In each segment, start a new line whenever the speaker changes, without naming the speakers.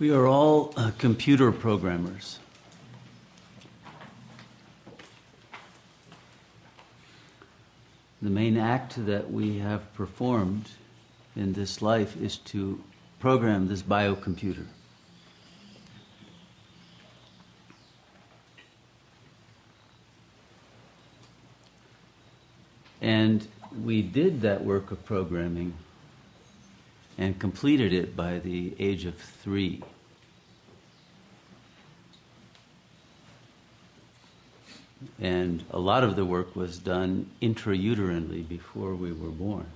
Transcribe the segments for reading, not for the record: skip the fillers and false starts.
We are all computer programmers. The main act that we have performed in this life is to program this biocomputer. And we did that work of programming and completed it by the age of 3. And a lot of the work was done intrauterинely before we were born.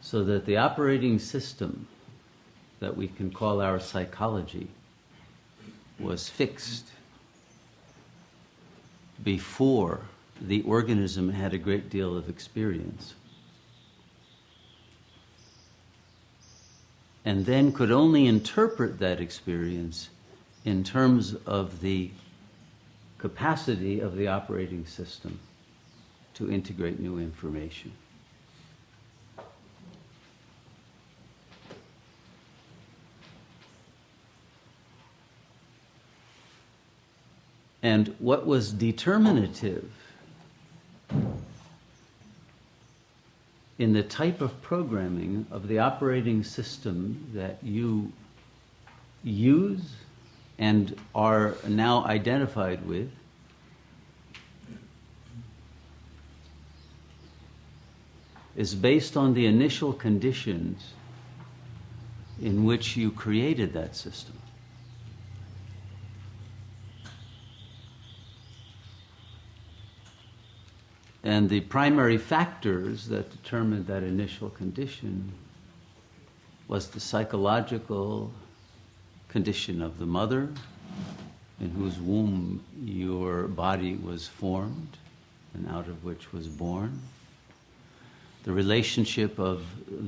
So that the operating system that we can call our psychology was fixed before the organism had a great deal of experience. And then could only interpret that experience in terms of the capacity of the operating system to integrate new information. And what was determinative in the type of programming of the operating system that you use and are now identified with is based on the initial conditions in which you created that system. And the primary factors that determined that initial condition was the psychological condition of the mother, in whose womb your body was formed and out of which was born, the relationship of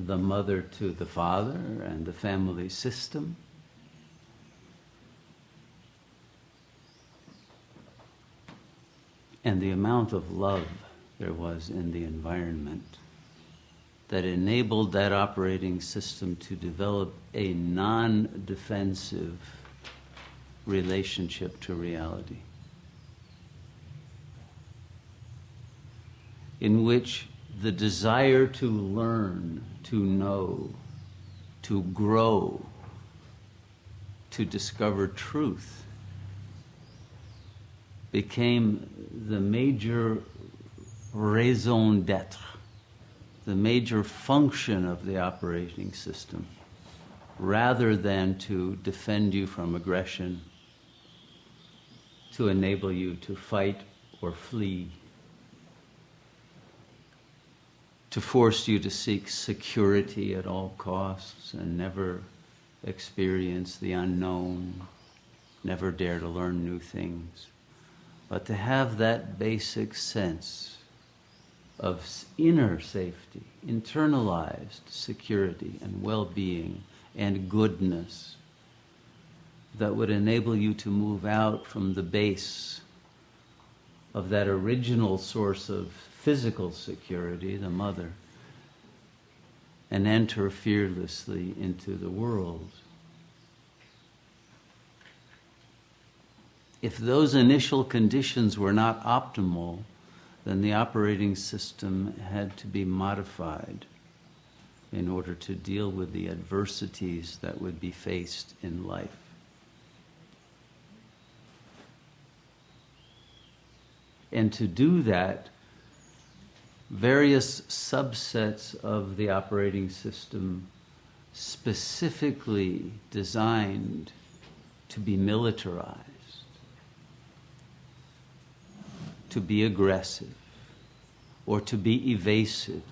the mother to the father and the family system, and the amount of love there was in the environment that enabled that operating system to develop a non-defensive relationship to reality, in which the desire to learn, to know, to grow, to discover truth became the major raison d'être, the major function of the operating system, rather than to defend you from aggression, to enable you to fight or flee, to force you to seek security at all costs and never experience the unknown, never dare to learn new things, but to have that basic sense of inner safety, internalized security and well-being and goodness that would enable you to move out from the base of that original source of physical security, the mother, and enter fearlessly into the world. If those initial conditions were not optimal, then the operating system had to be modified in order to deal with the adversities that would be faced in life. And to do that, various subsets of the operating system specifically designed to be militarized, to be aggressive, or to be evasive,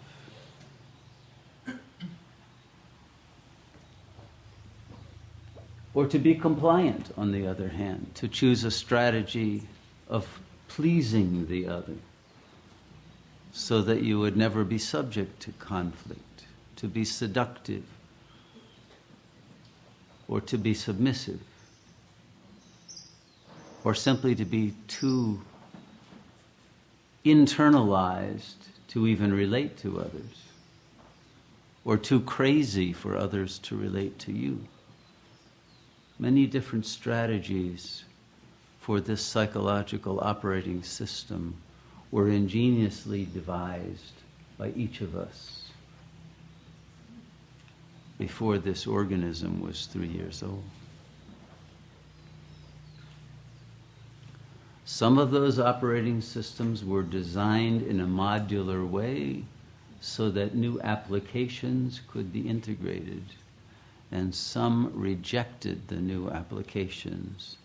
or to be compliant, on the other hand, to choose a strategy of pleasing the other so that you would never be subject to conflict, to be seductive, or to be submissive, or simply to be too internalized to even relate to others. or too crazy for others to relate to you. Many different strategies for this psychological operating system were ingeniously devised by each of us before this organism was 3 years old. Some of those operating systems were designed in a modular way so that new applications could be integrated, and some rejected the new applications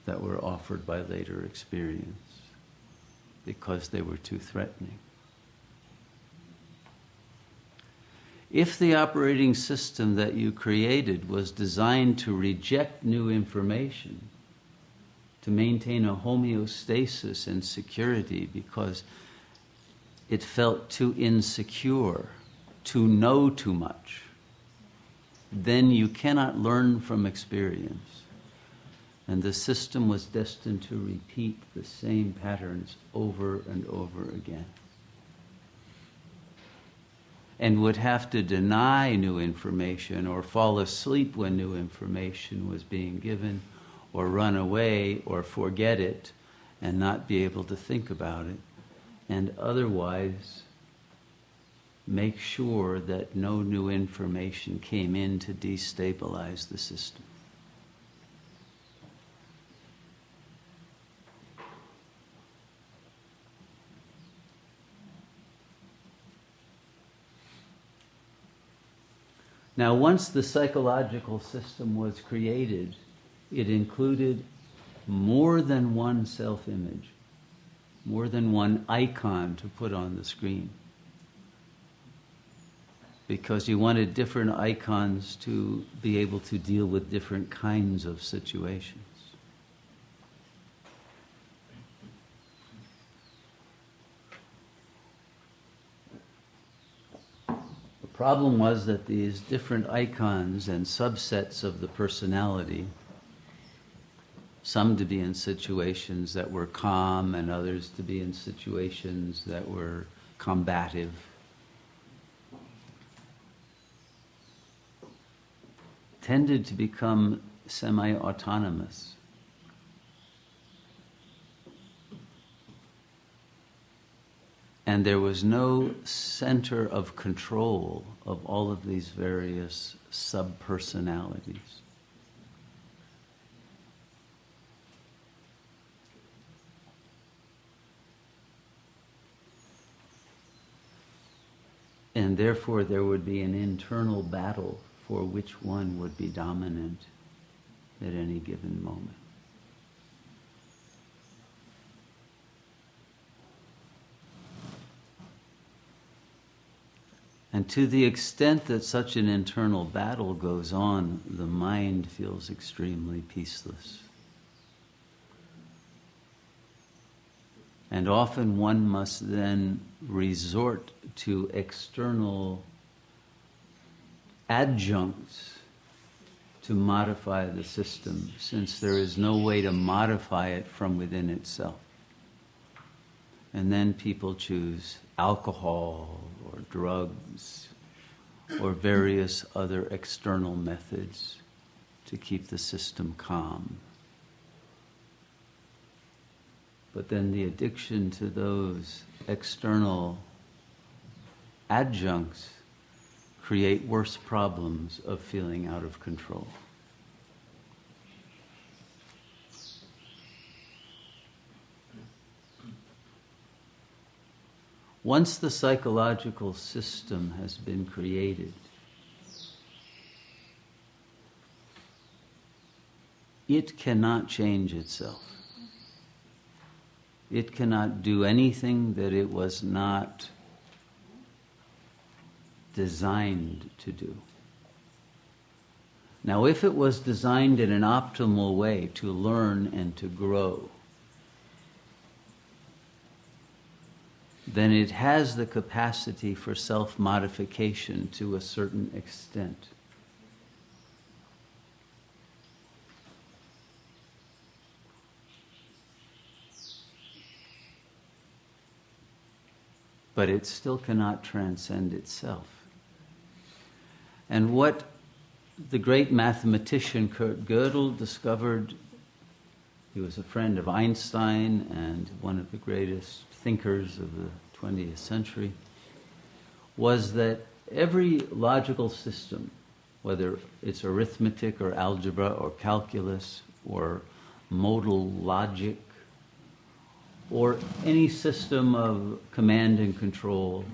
that were offered by later experience because they were too threatening. If the operating system that you created was designed to reject new information, to maintain a homeostasis and security because it felt too insecure to know too much, then you cannot learn from experience. And the system was destined to repeat the same patterns over and over again, and would have to deny new information or fall asleep when new information was being given, or run away or forget it and not be able to think about it, and otherwise make sure that no new information came in to destabilize the system. Now, once the psychological system was created, it included more than one self-image, more than one icon to put on the screen, because you wanted different icons to be able to deal with different kinds of situations. The problem was that these different icons and subsets of the personality, some to be in situations that were calm and others to be in situations that were combative, tended to become semi-autonomous. And there was no center of control of all of these various sub-personalities. And therefore there would be an internal battle for which one would be dominant at any given moment. And to the extent that such an internal battle goes on, the mind feels extremely peaceless. And often one must then resort to external adjuncts to modify the system, since there is no way to modify it from within itself. And then people choose alcohol or drugs or various other external methods to keep the system calm. But then the addiction to those external adjuncts create worse problems of feeling out of control. Once the psychological system has been created, it cannot change itself. It cannot do anything that it was not designed to do. Now, if it was designed in an optimal way to learn and to grow, then it has the capacity for self-modification to a certain extent. But it still cannot transcend itself. And what the great mathematician Kurt Gödel discovered, he was a friend of Einstein and one of the greatest thinkers of the 20th century, was that every logical system, whether it's arithmetic or algebra or calculus or modal logic or any system of command and control,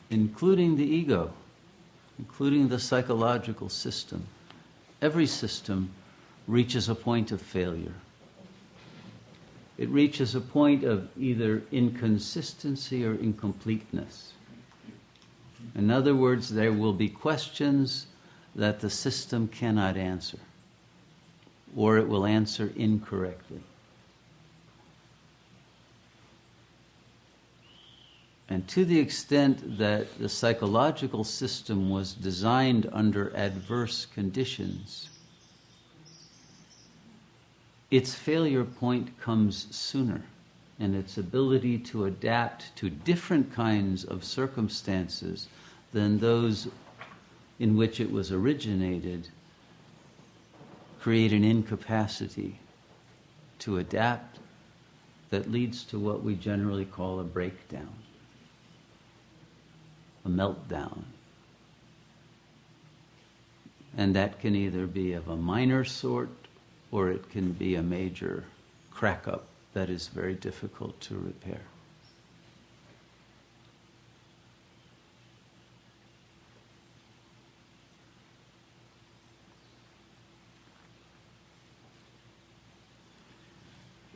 including the ego, including the psychological system, every system reaches a point of failure. It reaches a point of either inconsistency or incompleteness. In other words, there will be questions that the system cannot answer, or it will answer incorrectly. And to the extent that the psychological system was designed under adverse conditions, its failure point comes sooner, and its ability to adapt to different kinds of circumstances than those in which it was originated create an incapacity to adapt that leads to what we generally call a breakdown, a meltdown. And that can either be of a minor sort or it can be a major crack-up that is very difficult to repair.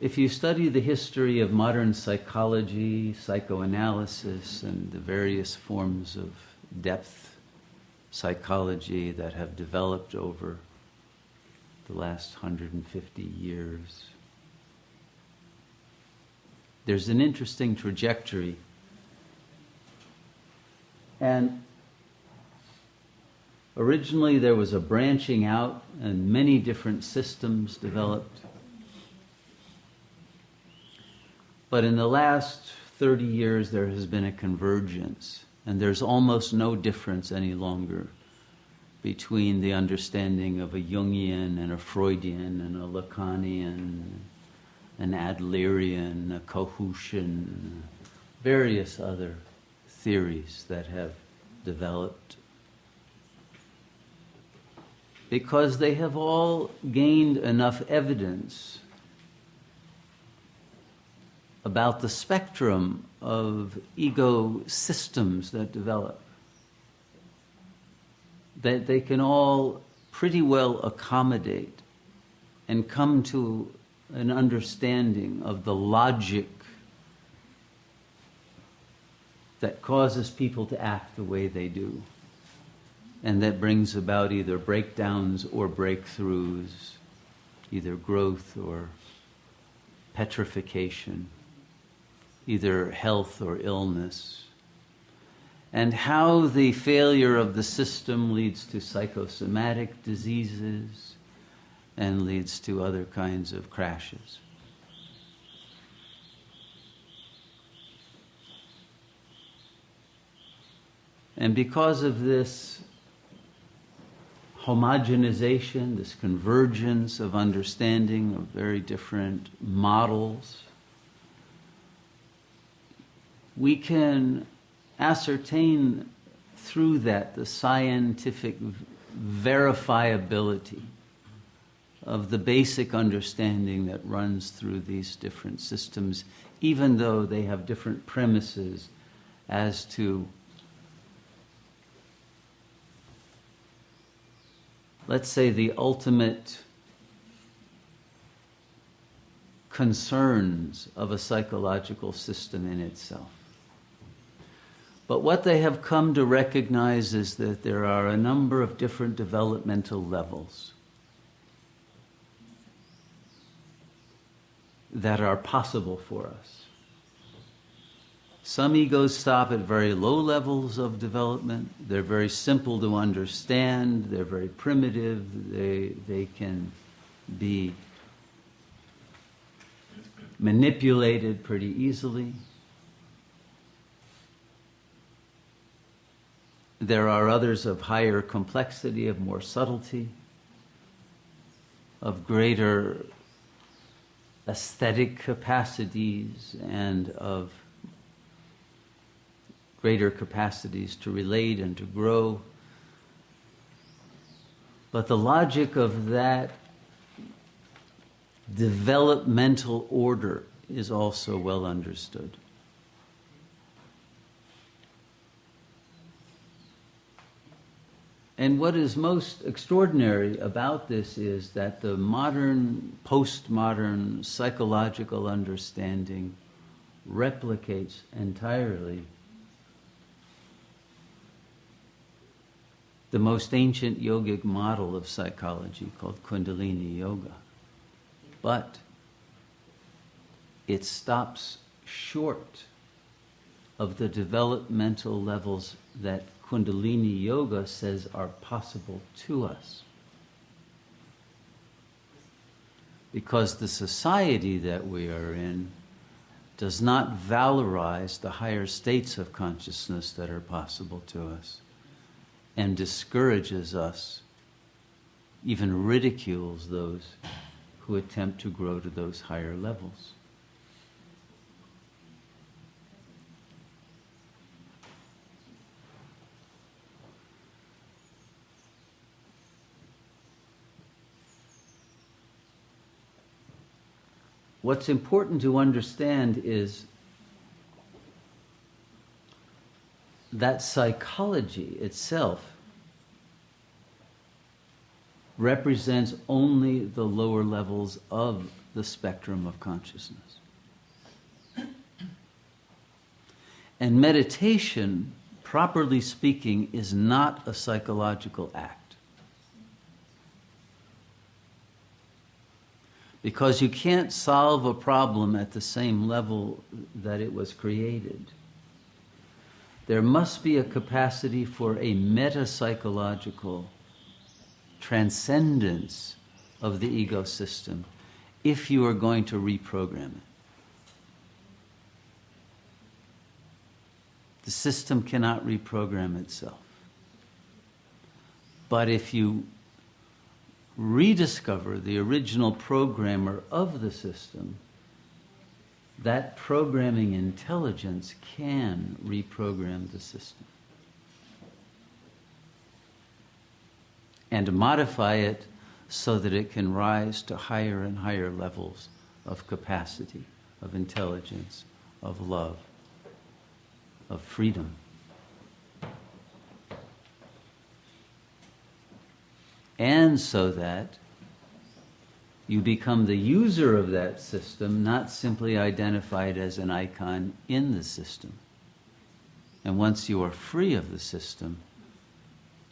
If you study the history of modern psychology, psychoanalysis, and the various forms of depth psychology that have developed over the last 150 years, there's an interesting trajectory. And originally there was a branching out and many different systems developed. But in the last 30 years, there has been a convergence, and there's almost no difference any longer between the understanding of a Jungian and a Freudian and a Lacanian, an Adlerian, a Cohoosian, various other theories that have developed, because they have all gained enough evidence about the spectrum of ego systems that develop, that they can all pretty well accommodate and come to an understanding of the logic that causes people to act the way they do, and that brings about either breakdowns or breakthroughs, either growth or petrification, either health or illness, and how the failure of the system leads to psychosomatic diseases and leads to other kinds of crashes. And because of this homogenization, this convergence of understanding of very different models, we can ascertain through that the scientific verifiability of the basic understanding that runs through these different systems, even though they have different premises as to, let's say, the ultimate concerns of a psychological system in itself. But what they have come to recognize is that there are a number of different developmental levels that are possible for us. Some egos stop at very low levels of development. They're very simple to understand. They're very primitive. They can be manipulated pretty easily. There are others of higher complexity, of more subtlety, of greater aesthetic capacities, and of greater capacities to relate and to grow. But the logic of that developmental order is also well understood. And what is most extraordinary about this is that the modern, postmodern psychological understanding replicates entirely the most ancient yogic model of psychology called Kundalini Yoga. But it stops short of the developmental levels that Kundalini Yoga says are possible to us. Because the society that we are in does not valorize the higher states of consciousness that are possible to us, and discourages us, even ridicules those who attempt to grow to those higher levels. What's important to understand is that psychology itself represents only the lower levels of the spectrum of consciousness. And meditation, properly speaking, is not a psychological act. Because you can't solve a problem at the same level that it was created. There must be a capacity for a meta-psychological transcendence of the ego system if you are going to reprogram it. The system cannot reprogram itself. But if you rediscover the original programmer of the system, that programming intelligence can reprogram the system and modify it so that it can rise to higher and higher levels of capacity, of intelligence, of love, of freedom. And so that you become the user of that system, not simply identified as an icon in the system. And once you are free of the system,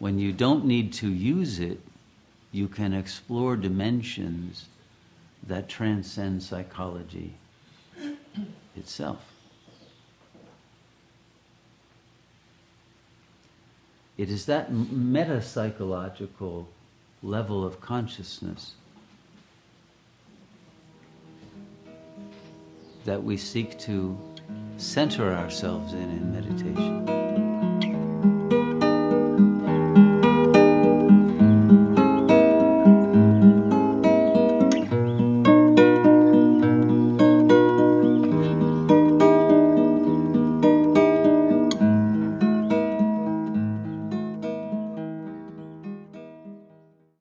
when you don't need to use it, you can explore dimensions that transcend psychology itself. It is that meta-psychological level of consciousness that we seek to center ourselves in meditation.